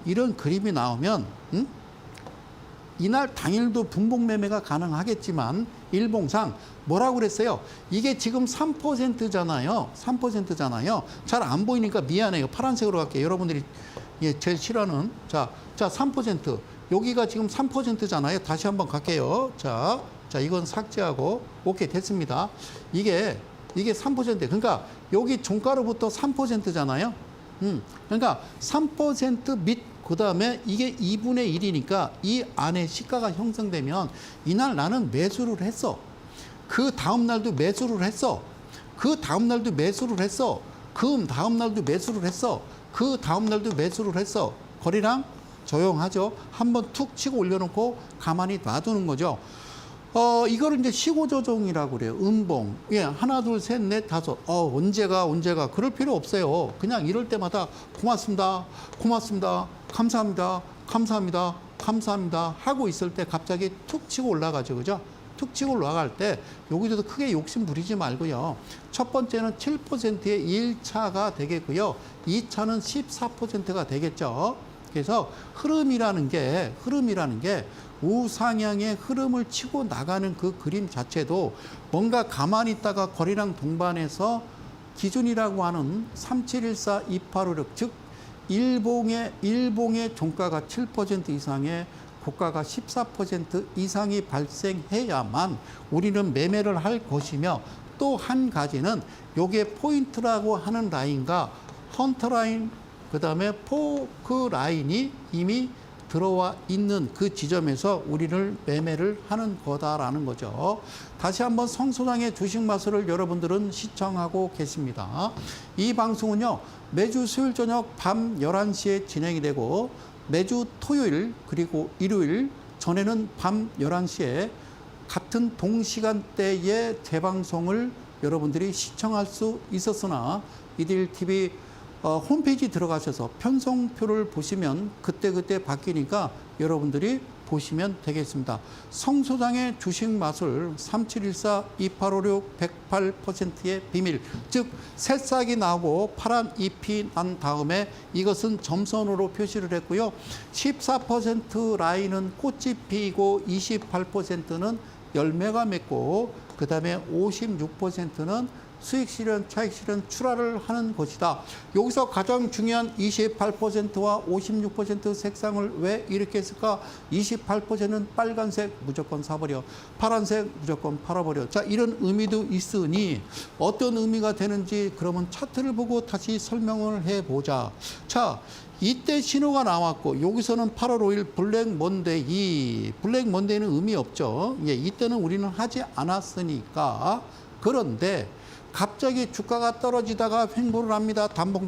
이날 당일도 분봉 매매가 가능하겠지만 일봉상 뭐라고 그랬어요? 이게 지금 3%잖아요. 3%잖아요. 잘 안 보이니까 미안해요. 파란색으로 갈게요. 여러분들이 제일 싫어하는 자 3%. 여기가 지금 3%잖아요. 다시 한번 갈게요. 자, 이건 삭제하고 오케이 됐습니다. 이게 3%. 그러니까 여기 종가로부터 3%잖아요. 그러니까 3% 및 그다음에 이게 2분의 1이니까 이 안에 시가가 형성되면 이날 나는 매수를 했어. 그 다음 날도 매수를 했어. 그 다음 날도 매수를 했어. 그 다음 날도 매수를 했어. 그 다음 날도 매수를 했어. 거래량 조용하죠. 한번 툭 치고 올려놓고 가만히 놔두는 거죠. 이거를 이제 시고 조정이라고 그래요. 음봉. 하나, 둘, 셋, 넷, 다섯. 언제가. 그럴 필요 없어요. 그냥 이럴 때마다 고맙습니다. 감사합니다. 하고 있을 때 갑자기 툭 치고 올라가죠. 그죠? 툭 치고 올라갈 때 여기서도 크게 욕심 부리지 말고요. 첫 번째는 7%의 1차가 되겠고요. 2차는 14%가 되겠죠. 그래서 흐름이라는 게 우상향의 흐름을 치고 나가는 그 그림 자체도 뭔가 가만히 있다가 거래량 동반해서 기준이라고 하는 3714 2856 즉 일봉의 종가가 7% 이상의 고가가 14% 이상이 발생해야만 우리는 매매를 할 것이며 또 한 가지는 요게 포인트라고 하는 라인과 헌터 라인 그다음에 포크 라인이 이미 들어와 있는 그 지점에서 우리를 매매를 하는 거다라는 거죠. 다시 한번 성소장의 주식 마술을 여러분들은 시청하고 계십니다. 이 방송은요, 매주 수요일 저녁 밤 11시에 진행이 되고 매주 토요일 그리고 일요일 전에는 밤 11시에 같은 동시간대의 재방송을 여러분들이 시청할 수 있었으나 이데일리 TV 홈페이지 들어가셔서 편성표를 보시면 그때그때 바뀌니까 여러분들이 보시면 되겠습니다. 성소장의 주식 마술 3714-2856 108%의 비밀, 즉 새싹이 나오고 파란 잎이 난 다음에 이것은 점선으로 표시를 했고요. 14% 라인은 꽃이 피고 28%는 열매가 맺고 그 다음에 56%는 수익 실현, 차익 실현, 출하를 하는 것이다. 여기서 가장 중요한 28%와 56% 색상을 왜 이렇게 했을까? 28%는 빨간색 무조건 사버려. 파란색 무조건 팔아버려. 자, 이런 의미도 있으니 어떤 의미가 되는지 그러면 차트를 보고 다시 설명을 해보자. 자, 이때 신호가 나왔고 여기서는 8월 5일 블랙 먼데이. 블랙 먼데이는 의미 없죠. 예, 이때는 우리는 하지 않았으니까. 그런데 갑자기 주가가 떨어지다가 횡보를 합니다. 단봉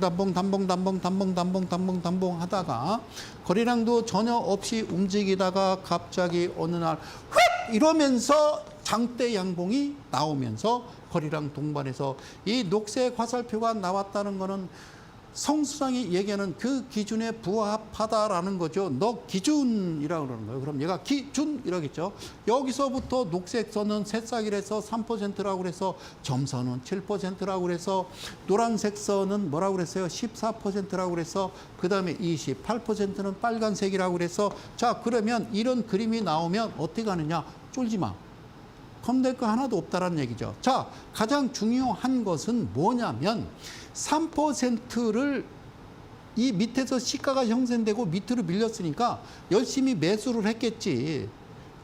하다가 거래량도 전혀 없이 움직이다가 갑자기 어느 날 휙 이러면서 장대 양봉이 나오면서 거래량 동반해서 이 녹색 화살표가 나왔다는 거는 성수장이 얘기하는 그 기준에 부합하다라는 거죠. 너 기준이라고 그러는 거예요. 그럼 얘가 기준이라겠죠. 여기서부터 녹색 선은 새싹이라서 3%라고 그래서 점선은 7%라고 그래서 노란색 선은 뭐라고 그랬어요? 14%라고 그래서 그 다음에 28%는 빨간색이라고 그래서 자, 그러면 이런 그림이 나오면 어떻게 하느냐? 쫄지 마. 겁낼 거 하나도 없다라는 얘기죠. 자, 가장 중요한 것은 뭐냐면 3%를 이 밑에서 시가가 형성되고 밑으로 밀렸으니까 열심히 매수를 했겠지.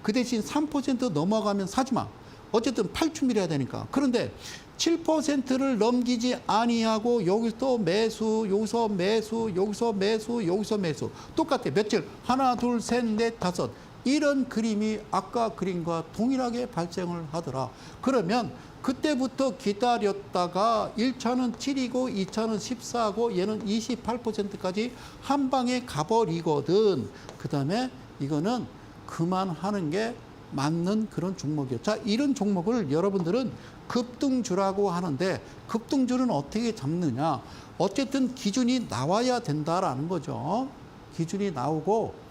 그 대신 3% 넘어가면 사지 마. 어쨌든 팔춤이라야 되니까. 그런데 7%를 넘기지 아니하고 여기서 또 매수, 여기서 매수, 여기서 매수, 여기서 매수. 똑같아. 며칠? 하나, 둘, 셋, 넷, 다섯. 이런 그림이 아까 그림과 동일하게 발생을 하더라. 그러면 그때부터 기다렸다가 1차는 7이고 2차는 14고 얘는 28%까지 한 방에 가버리거든. 그 다음에 이거는 그만하는 게 맞는 그런 종목이에요. 자, 이런 종목을 여러분들은 급등주라고 하는데 급등주는 어떻게 잡느냐. 어쨌든 기준이 나와야 된다라는 거죠. 기준이 나오고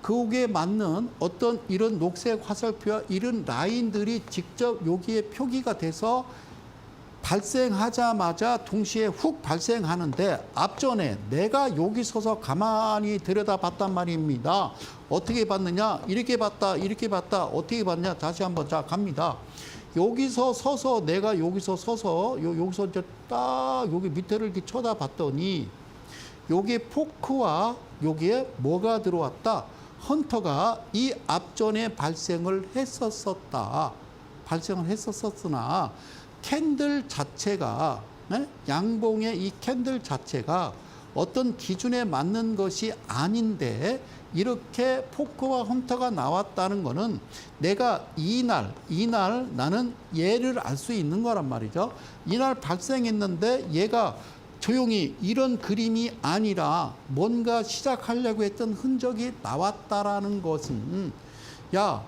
거기에 맞는 어떤 이런 녹색 화살표와 이런 라인들이 직접 여기에 표기가 돼서 발생하자마자 동시에 훅 발생하는데 앞전에 내가 여기 서서 가만히 들여다봤단 말입니다. 어떻게 봤느냐? 이렇게 봤다, 이렇게 봤다. 어떻게 봤냐? 다시 한번 자 갑니다. 여기서 서서 내가 여기서 서서 여기서 이제 딱 여기 밑에를 이렇게 쳐다봤더니 여기에 포크와 여기에 뭐가 들어왔다? 헌터가 이 앞전에 발생을 했었었다. 발생을 했었었으나 캔들 자체가 양봉의 이 캔들 자체가 어떤 기준에 맞는 것이 아닌데 이렇게 포크와 헌터가 나왔다는 거는 내가 이날 나는 얘를 알 수 있는 거란 말이죠. 이날 발생했는데 얘가 조용히 이런 그림이 아니라 뭔가 시작하려고 했던 흔적이 나왔다라는 것은 야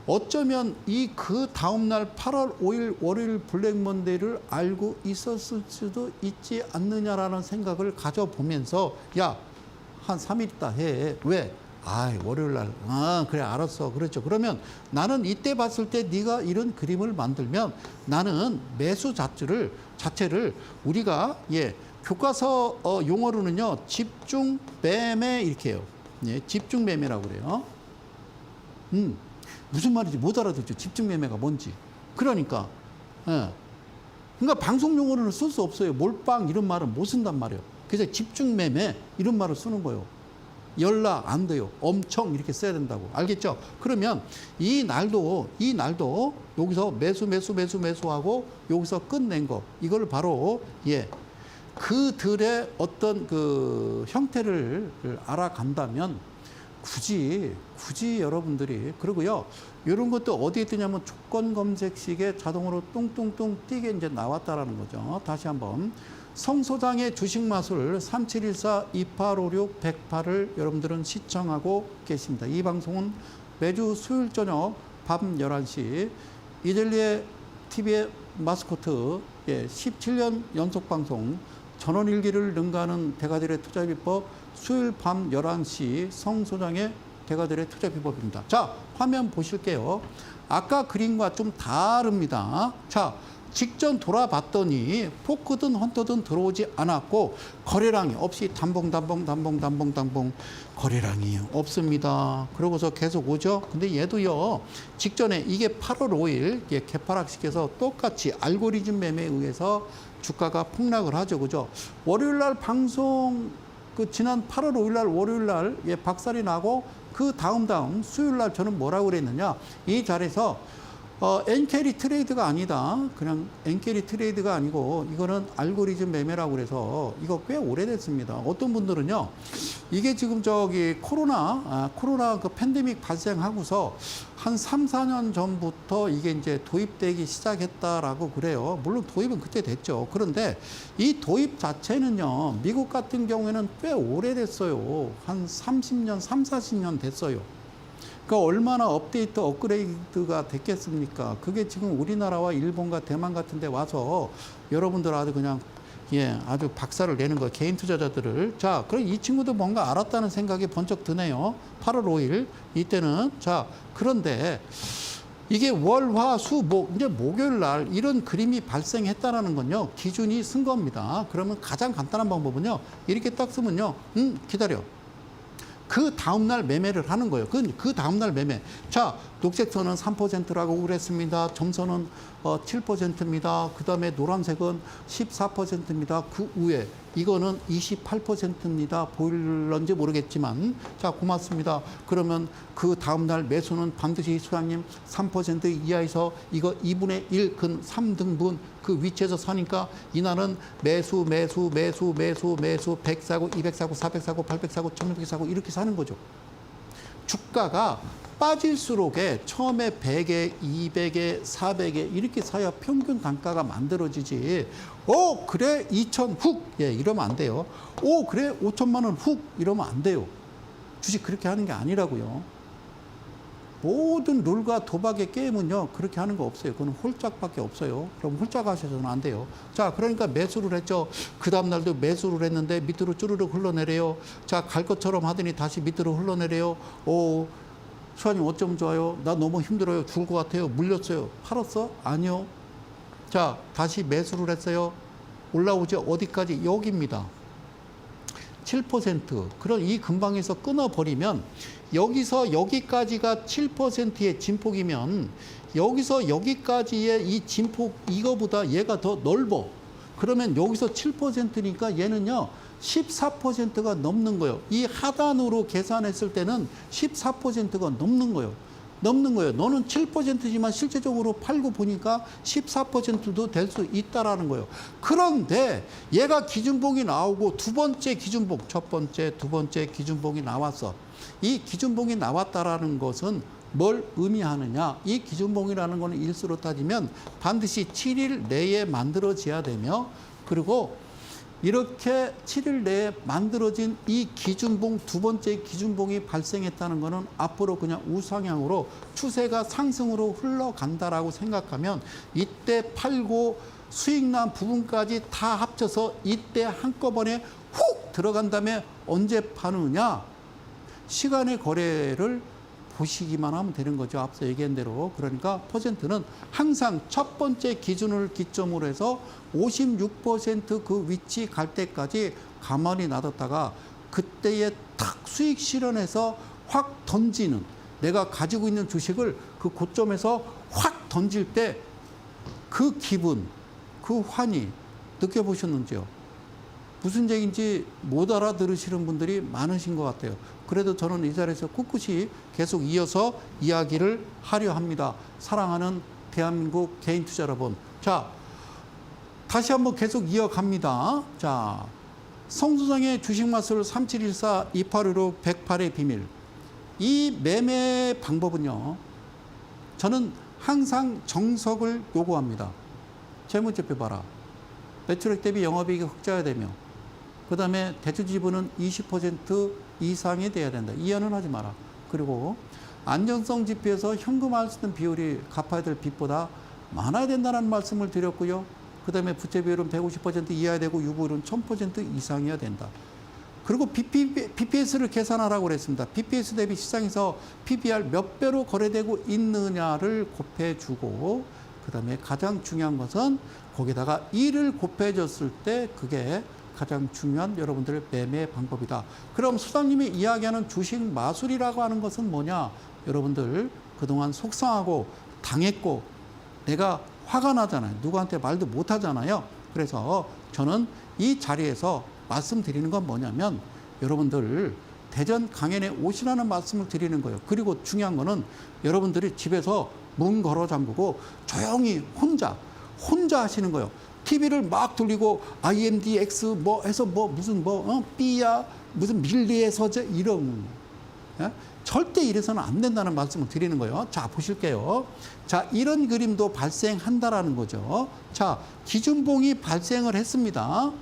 어쩌면 이 그 다음날 8월 5일 월요일 블랙 먼데이를 알고 있었을 수도 있지 않느냐라는 생각을 가져보면서 야 한 3일 있다 해. 왜? 아 월요일 날. 아 그래 알았어. 그렇죠. 그러면 나는 이때 봤을 때 네가 이런 그림을 만들면 나는 매수 자체를 우리가 교과서 용어로는요 집중 매매 이렇게 해요. 예, 집중 매매라고 그래요. 무슨 말인지 못 알아듣죠. 집중 매매가 뭔지. 그러니까 그러니까 방송 용어로는 쓸 수 없어요. 몰빵 이런 말은 못 쓴단 말이에요. 그래서 집중 매매 이런 말을 쓰는 거예요. 연락 안 돼요. 엄청 이렇게 써야 된다고. 알겠죠? 그러면 이 날도 여기서 매수하고 여기서 끝낸 거. 이걸 바로 그들의 어떤 그 형태를 알아간다면 굳이 여러분들이 그러고요. 이런 것도 어디에 뜨냐면 조건 검색식에 자동으로 뚱뚱뚱 띄게 이제 나왔다라는 거죠. 다시 한번. 성소장의 주식 마술 3714-2856-108을 여러분들은 시청하고 계십니다. 이 방송은 매주 수요일 저녁 밤 11시 이델리에 TV의 마스코트 17년 연속 방송 전원일기를 능가하는 대가들의 투자비법, 수요일 밤 11시 성 소장의 대가들의 투자비법입니다. 자, 화면 보실게요. 아까 그림과 좀 다릅니다. 자, 직전 돌아봤더니 포크든 헌터든 들어오지 않았고 거래량이 없이 단봉 거래량이 없습니다. 그러고서 계속 오죠. 근데 얘도요, 직전에 이게 8월 5일 개파락시켜서 똑같이 알고리즘 매매에 의해서 주가가 폭락을 하죠. 그죠? 월요일 날 방송 지난 8월 5일 날 월요일 날 박살이 나고 그 다음 수요일 날 저는 뭐라고 그랬느냐? 이 자리에서 엔캐리 트레이드가 아니다. 그냥 엔캐리 트레이드가 아니고 이거는 알고리즘 매매라고 그래서 이거 꽤 오래됐습니다. 어떤 분들은요, 이게 지금 코로나 그 팬데믹 발생하고서 한 3, 4년 전부터 이게 이제 도입되기 시작했다라고 그래요. 물론 도입은 그때 됐죠. 그런데 이 도입 자체는요, 미국 같은 경우에는 꽤 오래됐어요. 한 30년, 3, 40년 됐어요. 그러니까 얼마나 업그레이드가 됐겠습니까? 그게 지금 우리나라와 일본과 대만 같은 데 와서 여러분들 아주 그냥 아주 박살을 내는 거예요. 개인 투자자들을. 자, 그럼 이 친구도 뭔가 알았다는 생각이 번쩍 드네요. 8월 5일 이때는. 자, 그런데 이게 월, 화, 수, 목, 이제 목요일 날 이런 그림이 발생했다라는 건요, 기준이 쓴 겁니다. 그러면 가장 간단한 방법은요, 이렇게 딱 쓰면요, 기다려. 그 다음날 매매를 하는 거예요. 그 다음날 매매. 자, 녹색선은 3%라고 그랬습니다. 점선은 7%입니다. 그 다음에 노란색은 14%입니다. 그 위에 이거는 28%입니다. 보일런지 모르겠지만. 자, 고맙습니다. 그러면 그 다음날 매수는 반드시 소장님 3% 이하에서 이거 2분의 1, 근 3등분 그 위치에서 사니까 이날은 매수 100 사고 200 사고 400 사고 800 사고 1600 사고 이렇게 사는 거죠. 주가가 빠질수록에 처음에 100에 200에 400에 이렇게 사야 평균 단가가 만들어지지. 그래 2천 훅 이러면 안 돼요. 그래 5천만 원 훅 이러면 안 돼요. 주식 그렇게 하는 게 아니라고요. 모든 룰과 도박의 게임은요, 그렇게 하는 거 없어요. 그건 홀짝밖에 없어요. 그럼 홀짝 하셔서는 안 돼요. 자, 그러니까 매수를 했죠. 그 다음날도 매수를 했는데 밑으로 쭈르륵 흘러내려요. 자, 갈 것처럼 하더니 다시 밑으로 흘러내려요. 수아님 어쩜 좋아요? 나 너무 힘들어요. 죽을 것 같아요. 물렸어요. 팔았어? 아니요. 자, 다시 매수를 했어요. 올라오죠. 어디까지? 여기입니다. 7%. 그런 이 근방에서 끊어버리면 여기서 여기까지가 7%의 진폭이면 여기서 여기까지의 이 진폭 이거보다 얘가 더 넓어. 그러면 여기서 7%니까 얘는요 14%가 넘는 거예요. 이 하단으로 계산했을 때는 14%가 넘는 거예요. 너는 7%지만 실제적으로 팔고 보니까 14%도 될 수 있다라는 거예요. 그런데 얘가 기준봉이 나오고 두 번째 기준봉, 첫 번째, 두 번째 기준봉이 나왔어. 이 기준봉이 나왔다라는 것은 뭘 의미하느냐? 이 기준봉이라는 거는 일수로 따지면 반드시 7일 내에 만들어져야 되며, 그리고 이렇게 7일 내에 만들어진 이 기준봉, 두 번째 기준봉이 발생했다는 것은 앞으로 그냥 우상향으로 추세가 상승으로 흘러간다라고 생각하면 이때 팔고 수익 난 부분까지 다 합쳐서 이때 한꺼번에 훅 들어간 다음에 언제 파느냐? 시간의 거래를 보시기만 하면 되는 거죠. 앞서 얘기한 대로. 그러니까 퍼센트는 항상 첫 번째 기준을 기점으로 해서 56% 그 위치 갈 때까지 가만히 놔뒀다가 그때에 탁 수익 실현해서 확 던지는, 내가 가지고 있는 주식을 그 고점에서 확 던질 때 그 기분, 그 환희 느껴보셨는지요? 무슨 얘기인지 못 알아들으시는 분들이 많으신 것 같아요. 그래도 저는 이 자리에서 꿋꿋이 계속 이어서 이야기를 하려 합니다. 사랑하는 대한민국 개인 투자 여러분. 자, 다시 한번 계속 이어갑니다. 자, 성수장의 주식마술 3714 2815 108의 비밀. 이 매매 방법은요, 저는 항상 정석을 요구합니다. 재무제표 봐라. 매출액 대비 영업이익이 흑자가 되며, 그 다음에 대출지분은 20% 이상이 돼야 된다. 이해는 하지 마라. 그리고 안정성 지표에서 현금화할 수 있는 비율이 갚아야 될 빚보다 많아야 된다는 말씀을 드렸고요. 그 그다음에 부채 비율은 150% 이하야 되고 유보율은 1000% 이상이어야 된다. 그리고 BPS를 계산하라고 그랬습니다. BPS 대비 시장에서 PBR 몇 배로 거래되고 있느냐를 곱해주고 그다음에 가장 중요한 것은 거기다가 1을 곱해줬을 때 그게 가장 중요한 여러분들의 매매 방법이다. 그럼 소장님이 이야기하는 주식 마술이라고 하는 것은 뭐냐? 여러분들 그동안 속상하고 당했고 내가 화가 나잖아요. 누구한테 말도 못 하잖아요. 그래서 저는 이 자리에서 말씀드리는 건 뭐냐면 여러분들 대전 강연에 오시라는 말씀을 드리는 거예요. 그리고 중요한 거는 여러분들이 집에서 문 걸어 잠그고 조용히 혼자 하시는 거예요. TV를 막 돌리고 IMDX 뭐 해서 뭐 무슨 B야 무슨 밀리의 서재 이런 예? 절대 이래서는 안 된다는 말씀을 드리는 거예요. 자, 보실게요. 자, 이런 그림도 발생한다라는 거죠. 자, 기준봉이 발생을 했습니다.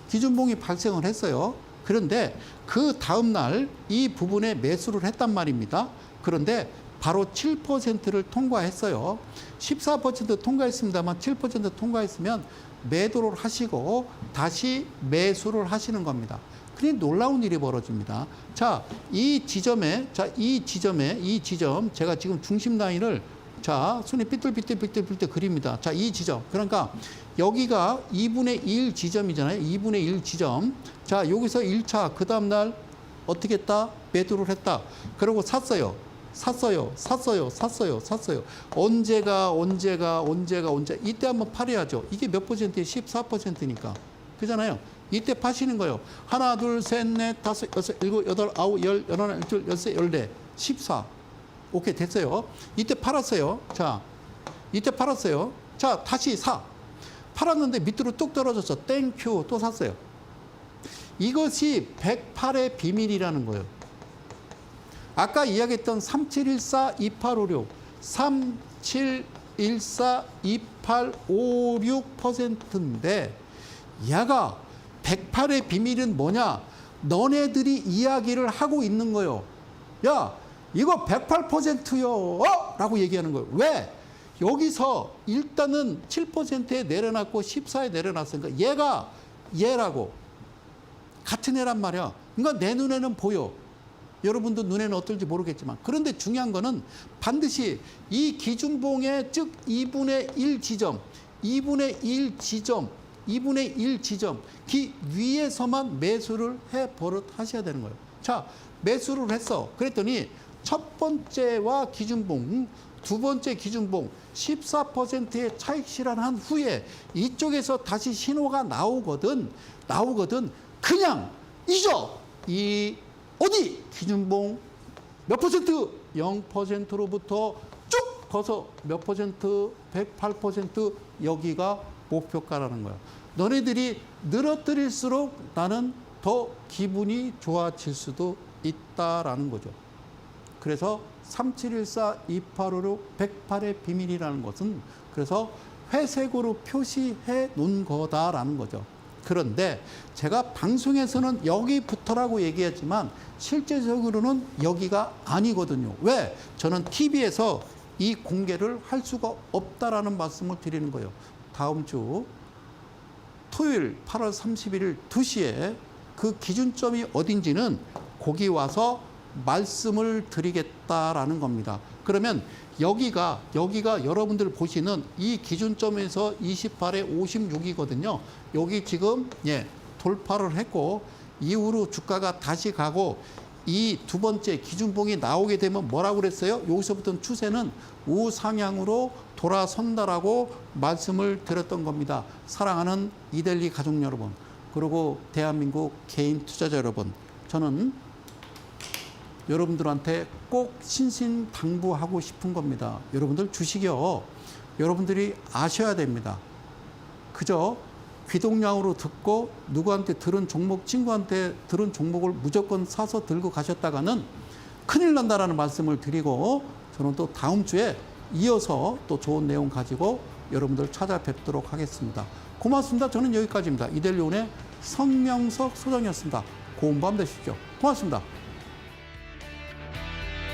기준봉이 발생을 했어요. 그런데 그 다음날 이 부분에 매수를 했단 말입니다. 그런데 바로 7%를 통과했어요. 14% 통과했습니다만 7% 통과했으면 매도를 하시고 다시 매수를 하시는 겁니다. 그게 놀라운 일이 벌어집니다. 자, 이 지점, 제가 지금 중심 라인을 자, 손이 삐뚤삐뚤 그립니다. 자, 이 지점. 그러니까 여기가 2분의 1 지점이잖아요. 2분의 1 지점. 자, 여기서 1차, 그 다음날 어떻게 했다? 매도를 했다. 그리고 샀어요. 언제가. 이때 한번 팔아야죠. 이게 몇 %예요? 14%니까. 그잖아요. 이때 파시는 거예요. 하나, 둘, 셋, 넷, 다섯, 여섯, 일곱, 여덟, 아홉, 열, 열하나, 열둘, 열세, 열네, 14. 오케이, 됐어요. 이때 팔았어요. 자, 이때 팔았어요. 자, 다시 사. 팔았는데 밑으로 뚝 떨어졌어. 땡큐. 또 샀어요. 이것이 108의 비밀이라는 거예요. 아까 이야기했던 3714-2856, 3714-2856%인데 얘가 108의 비밀은 뭐냐? 너네들이 이야기를 하고 있는 거예요. 야, 이거 108%요. 라고 얘기하는 거예요. 왜? 여기서 일단은 7%에 내려놨고 14에 내려놨으니까 얘가 얘라고. 같은 애란 말이야. 그러니까 내 눈에는 보여. 여러분도 눈에는 어떨지 모르겠지만. 그런데 중요한 거는 반드시 이 기준봉의 즉 2분의 1 지점, 2분의 1 지점, 그 위에서만 매수를 해 버릇 하셔야 되는 거예요. 자, 매수를 했어. 그랬더니 첫 번째와 기준봉, 두 번째 기준봉 14%의 차익 실현한 후에 이쪽에서 다시 신호가 나오거든 그냥 잊어. 이 어디 기준봉 몇 %? 0%로부터 쭉 커서 몇 %? 108% 여기가 목표가라는 거야. 너네들이 늘어뜨릴수록 나는 더 기분이 좋아질 수도 있다라는 거죠. 그래서 3714-2856 108의 비밀이라는 것은 그래서 회색으로 표시해 놓은 거다라는 거죠. 그런데 제가 방송에서는 여기부터라고 얘기했지만 실제적으로는 여기가 아니거든요. 왜? 저는 TV에서 이 공개를 할 수가 없다라는 말씀을 드리는 거예요. 다음 주 토요일 8월 31일 2시에 그 기준점이 어딘지는 거기 와서 말씀을 드리겠다라는 겁니다. 그러면 여기가 여러분들 보시는 이 기준점에서 28에 56이거든요. 여기 지금 돌파를 했고 이후로 주가가 다시 가고 이 두 번째 기준봉이 나오게 되면 뭐라고 그랬어요? 여기서부터는 추세는 우상향으로 돌아선다라고 말씀을 드렸던 겁니다. 사랑하는 이델리 가족 여러분, 그리고 대한민국 개인 투자자 여러분, 저는 여러분들한테 꼭 신신당부하고 싶은 겁니다. 여러분들 주식이요, 여러분들이 아셔야 됩니다. 그저 귀동냥으로 듣고 누구한테 들은 종목, 친구한테 들은 종목을 무조건 사서 들고 가셨다가는 큰일 난다라는 말씀을 드리고, 저는 또 다음 주에 이어서 또 좋은 내용 가지고 여러분들 찾아뵙도록 하겠습니다. 고맙습니다. 저는 여기까지입니다. 이델리온의 성명석 소장이었습니다. 고운 밤 되십시오. 고맙습니다.